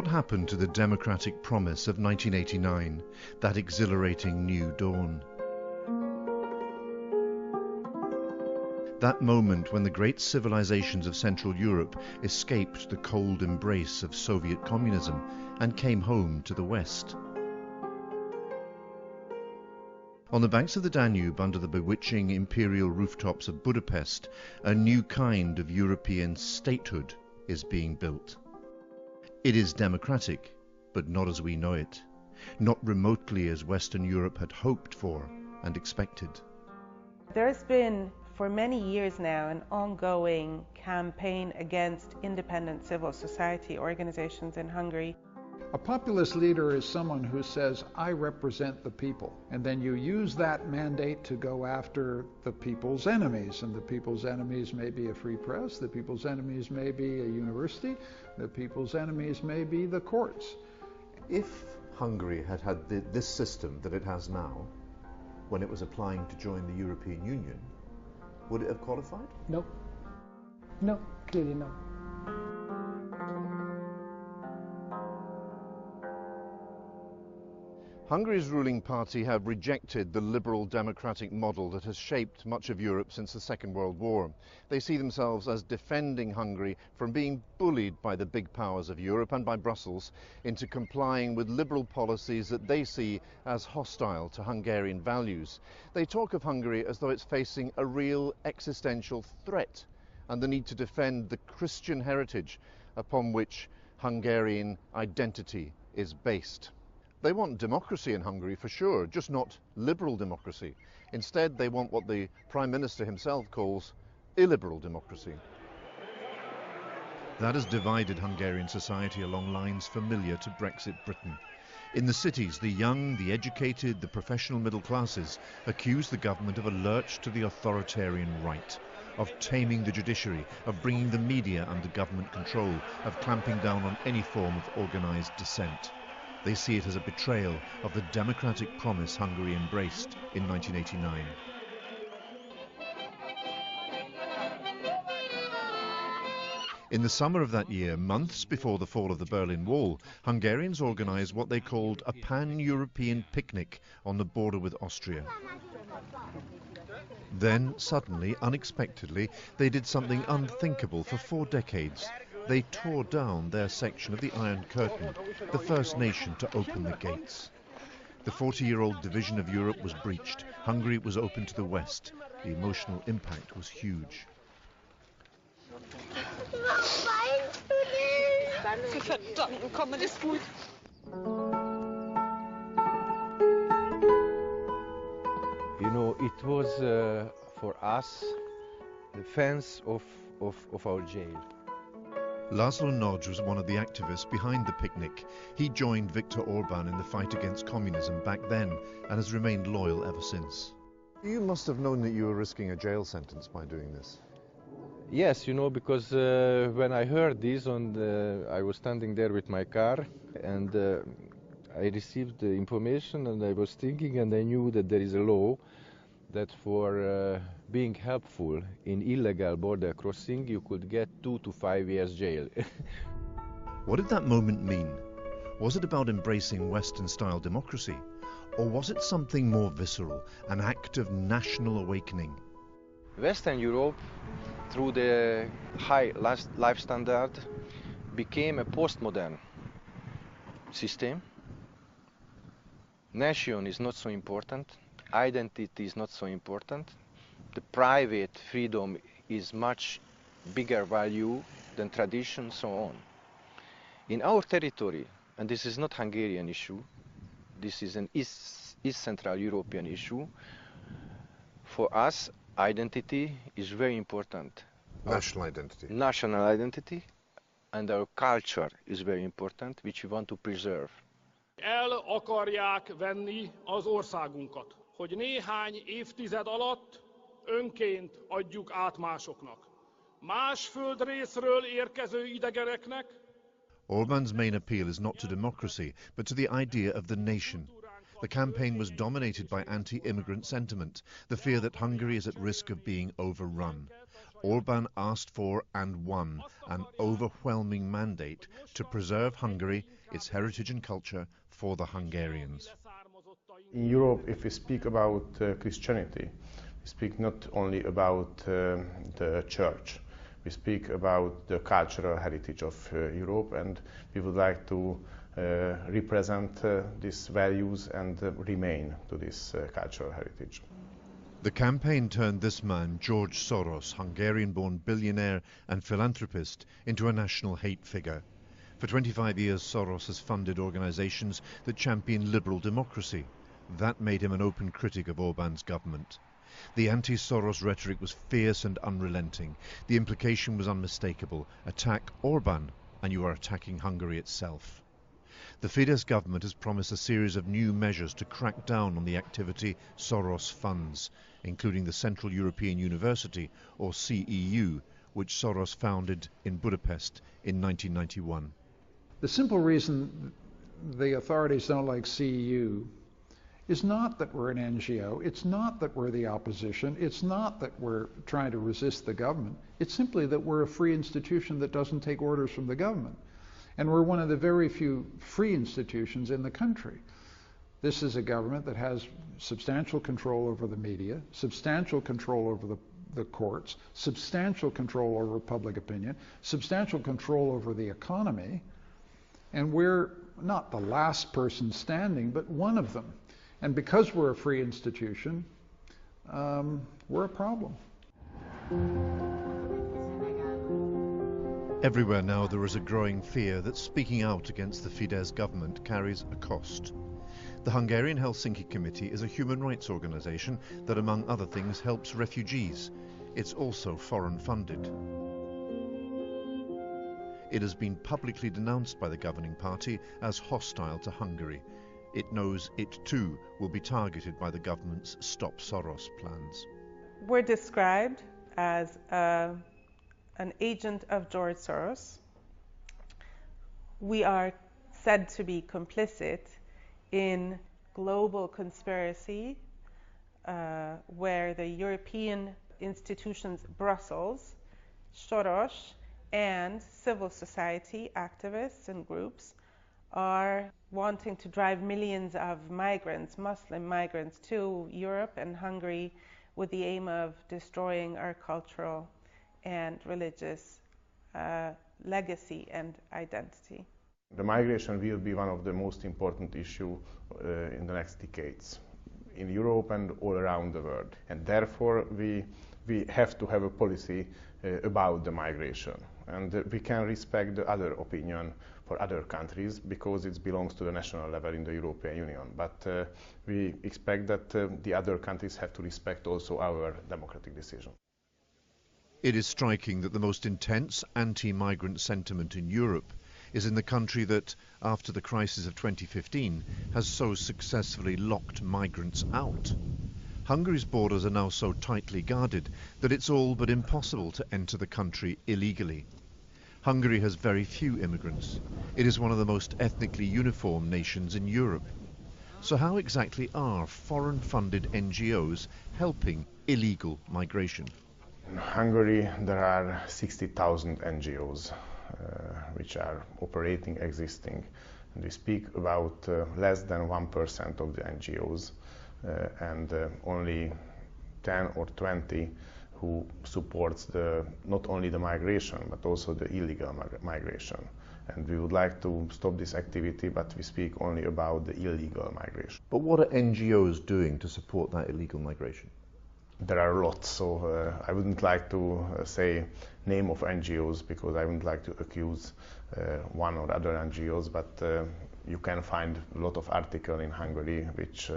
What happened to the democratic promise of 1989, that exhilarating new dawn? That moment when the great civilizations of Central Europe escaped the cold embrace of Soviet communism and came home to the West. On the banks of the Danube, under the bewitching imperial rooftops of Budapest, a new kind of European statehood is being built. It is democratic, but not as we know it, not remotely as Western Europe had hoped for and expected. There's been, for many years now, an ongoing campaign against independent civil society organizations in Hungary. A populist leader is someone who says, I represent the people, and then you use that mandate to go after the people's enemies, and the people's enemies may be a free press, the people's enemies may be a university, the people's enemies may be the courts. If Hungary had had this system that it has now, when it was applying to join the European Union, would it have qualified? No. No, clearly no. Hungary's ruling party have rejected the liberal democratic model that has shaped much of Europe since the Second World War. They see themselves as defending Hungary from being bullied by the big powers of Europe and by Brussels into complying with liberal policies that they see as hostile to Hungarian values. They talk of Hungary as though it's facing a real existential threat and the need to defend the Christian heritage upon which Hungarian identity is based. They want democracy in Hungary for sure, just not liberal democracy. Instead, they want what the Prime Minister himself calls illiberal democracy. That has divided Hungarian society along lines familiar to Brexit Britain. In the cities, the young, the educated, the professional middle classes accuse the government of a lurch to the authoritarian right, of taming the judiciary, of bringing the media under government control, of clamping down on any form of organised dissent. They see it as a betrayal of the democratic promise Hungary embraced in 1989. In the summer of that year, months before the fall of the Berlin Wall, Hungarians organised what they called a pan-European picnic on the border with Austria. Then, suddenly, unexpectedly, they did something unthinkable for 4 decades. They tore down their section of the Iron Curtain, the first nation to open the gates. The 40-year-old division of Europe was breached. Hungary was open to the West. The emotional impact was huge. You know, it was for us the fence of our jail. Laszlo Nagy was one of the activists behind the picnic. He joined Viktor Orban in the fight against communism back then and has remained loyal ever since. You must have known that you were risking a jail sentence by doing this. Yes, you know, because when I heard this, I was standing there with my car and I received the information and I was thinking and I knew that there is a law that for being helpful in illegal border crossing, you could get 2 to 5 years jail. What did that moment mean? Was it about embracing Western-style democracy? Or was it something more visceral, an act of national awakening? Western Europe, through the high life standard, became a postmodern system. Nation is not so important. Identity is not so important. The private freedom is much bigger value than tradition, so on. In our territory, and this is not Hungarian issue, this is an East Central European issue, for us, identity is very important. National identity. National identity, and our culture is very important, which we want to preserve. El akarják venni az országunkat, hogy néhány évtized alatt önként adjuk át másoknak. Más földrészről érkező idegeneknek. Orban's main appeal is not to democracy, but to the idea of the nation. The campaign was dominated by anti-immigrant sentiment, the fear that Hungary is at risk of being overrun. Orban asked for and won an overwhelming mandate to preserve Hungary, its heritage and culture for the Hungarians. In Europe, if we speak about Christianity, we speak not only about the church, we speak about the cultural heritage of Europe, and we would like to represent these values and remain to this cultural heritage. The campaign turned this man, George Soros, Hungarian-born billionaire and philanthropist, into a national hate figure. For 25 years, Soros has funded organizations that champion liberal democracy. That made him an open critic of Orban's government. The anti-Soros rhetoric was fierce and unrelenting. The implication was unmistakable. Attack Orban, and you are attacking Hungary itself. The Fidesz government has promised a series of new measures to crack down on the activity Soros funds, including the Central European University, or CEU, which Soros founded in Budapest in 1991. The simple reason the authorities don't like CEU is not that we're an NGO, it's not that we're the opposition, it's not that we're trying to resist the government, it's simply that we're a free institution that doesn't take orders from the government. And we're one of the very few free institutions in the country. This is a government that has substantial control over the media, substantial control over the courts, substantial control over public opinion, substantial control over the economy, and we're not the last person standing, but one of them. And because we're a free institution, we're a problem. Everywhere now there is a growing fear that speaking out against the Fidesz government carries a cost. The Hungarian Helsinki Committee is a human rights organization that, among other things, helps refugees. It's also foreign funded. It has been publicly denounced by the governing party as hostile to Hungary. It knows it too will be targeted by the government's Stop Soros plans. We're described as an agent of George Soros. We are said to be complicit in global conspiracy where the European institutions, Brussels, Soros, and civil society activists and groups are wanting to drive millions of migrants, Muslim migrants, to Europe and Hungary with the aim of destroying our cultural and religious legacy and identity. The migration will be one of the most important issues in the next decades in Europe and all around the world. And therefore we have to have a policy about the migration. And we can respect the other opinion for other countries because it belongs to the national level in the European Union. But we expect that the other countries have to respect also our democratic decision. It is striking that the most intense anti-migrant sentiment in Europe is in the country that, after the crisis of 2015, has so successfully locked migrants out. Hungary's borders are now so tightly guarded that it's all but impossible to enter the country illegally. Hungary has very few immigrants. It is one of the most ethnically uniform nations in Europe. So how exactly are foreign-funded NGOs helping illegal migration? In Hungary, there are 60,000 NGOs which are operating, existing. And we speak about less than 1% of the NGOs and only 10 or 20 who supports not only the migration but also the illegal migration. And we would like to stop this activity, but we speak only about the illegal migration. But what are NGOs doing to support that illegal migration? There are lots, so I wouldn't like to say name of NGOs because I wouldn't like to accuse one or other NGOs, but you can find a lot of articles in Hungary which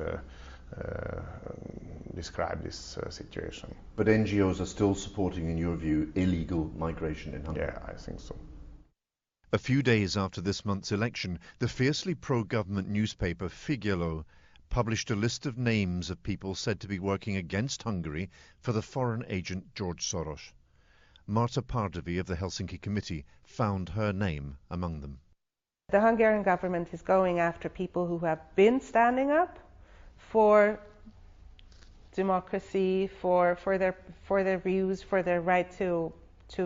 describe this situation. But NGOs are still supporting, in your view, illegal migration in Hungary? Yeah, I think so. A few days after this month's election, the fiercely pro-government newspaper Figyelő published a list of names of people said to be working against Hungary for the foreign agent George Soros. Marta Pardavi of the Helsinki Committee found her name among them. The Hungarian government is going after people who have been standing up for democracy, for their views, for their right to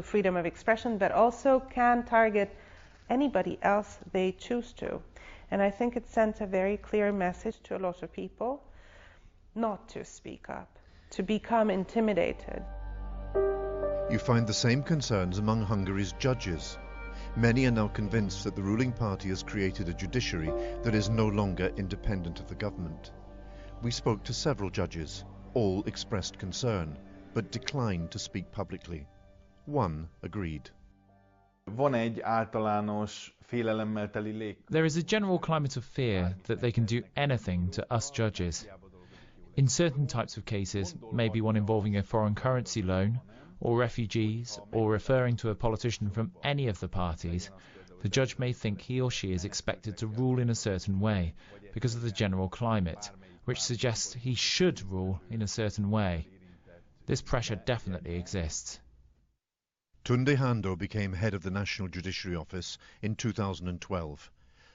freedom of expression, but also can target anybody else they choose to. And I think it sent a very clear message to a lot of people not to speak up, to become intimidated. You find the same concerns among Hungary's judges. Many are now convinced that the ruling party has created a judiciary that is no longer independent of the government. We spoke to several judges. All expressed concern, but declined to speak publicly. One agreed. There is a general climate of fear that they can do anything to us judges. In certain types of cases, maybe one involving a foreign currency loan, or refugees, or referring to a politician from any of the parties, the judge may think he or she is expected to rule in a certain way because of the general climate, which suggests he should rule in a certain way. This pressure definitely exists. Tunde Hando became head of the National Judiciary Office in 2012.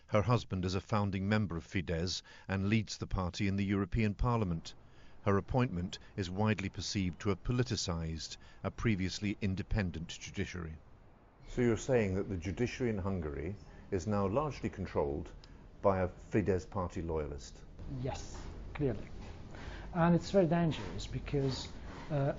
Her husband is a founding member of Fidesz and leads the party in the European Parliament. Her appointment is widely perceived to have politicized a previously independent judiciary. So you're saying that the judiciary in Hungary is now largely controlled by a Fidesz party loyalist? Yes, clearly. And it's very dangerous because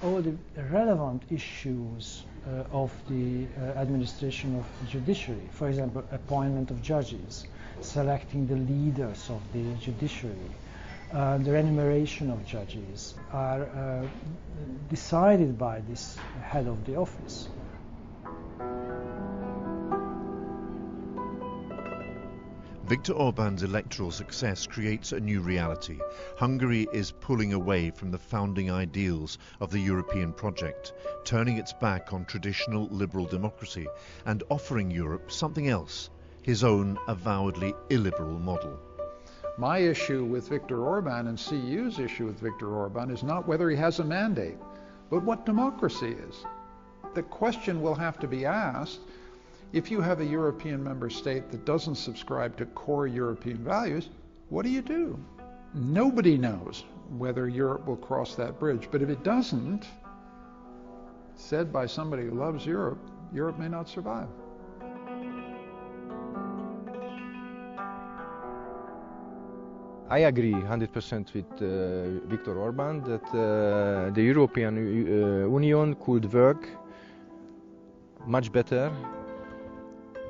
all the relevant issues of the administration of the judiciary, for example, appointment of judges, selecting the leaders of the judiciary, the remuneration of judges, are decided by this head of the office. Viktor Orban's electoral success creates a new reality. Hungary is pulling away from the founding ideals of the European project, turning its back on traditional liberal democracy and offering Europe something else, his own avowedly illiberal model. My issue with Viktor Orban and CU's issue with Viktor Orban is not whether he has a mandate, but what democracy is. The question will have to be asked, if you have a European member state that doesn't subscribe to core European values, what do you do? Nobody knows whether Europe will cross that bridge, but if it doesn't, said by somebody who loves Europe, Europe may not survive. I agree 100% with Viktor Orban that the European Union could work much better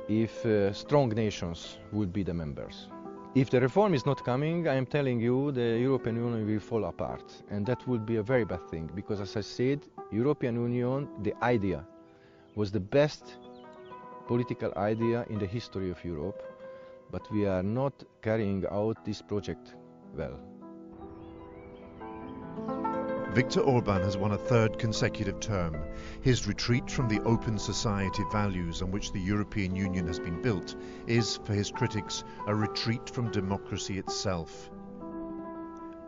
if strong nations would be the members. If the reform is not coming, I am telling you, the European Union will fall apart. And that would be a very bad thing, because as I said, European Union, the idea, was the best political idea in the history of Europe, but we are not carrying out this project well. Viktor Orban has won a third consecutive term. His retreat from the open society values on which the European Union has been built is, for his critics, a retreat from democracy itself.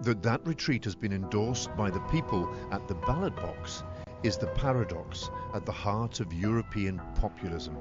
That retreat has been endorsed by the people at the ballot box is the paradox at the heart of European populism.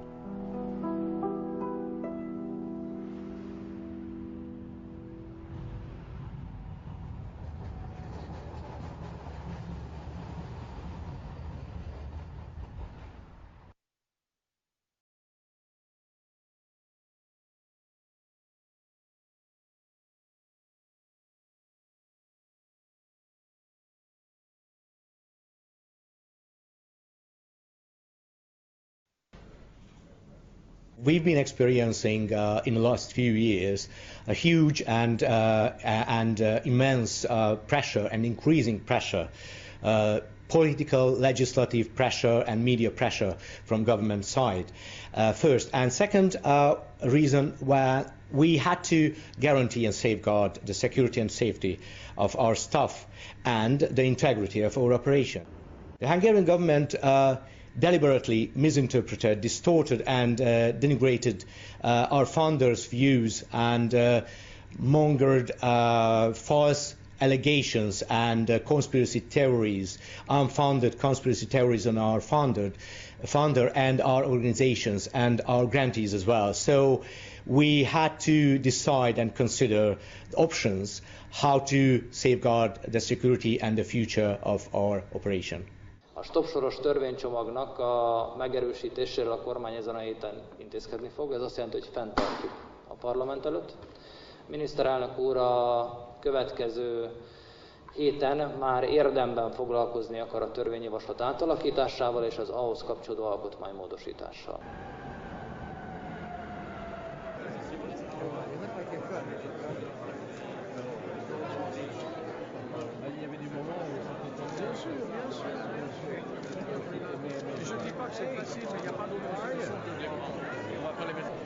We've been experiencing in the last few years a huge and immense pressure and increasing pressure, political, legislative pressure and media pressure from government side, first. And second reason where we had to guarantee and safeguard the security and safety of our staff and the integrity of our operation. The Hungarian government deliberately misinterpreted, distorted and denigrated our founders' views and mongered false allegations and conspiracy theories, unfounded conspiracy theories on our founder and our organizations and our grantees as well. So we had to decide and consider options how to safeguard the security and the future of our operation. A stop-soros törvénycsomagnak a megerősítéséről a kormány ezen a héten intézkedni fog. Ez azt jelenti, hogy fenntartjuk a parlament előtt. A miniszterelnök úr a következő héten már érdemben foglalkozni akar a törvényjavaslat átalakításával és az ahhoz kapcsolódó alkotmánymódosítással. Je ne dis pas que c'est facile, mais il n'y a pas d'autre moyen.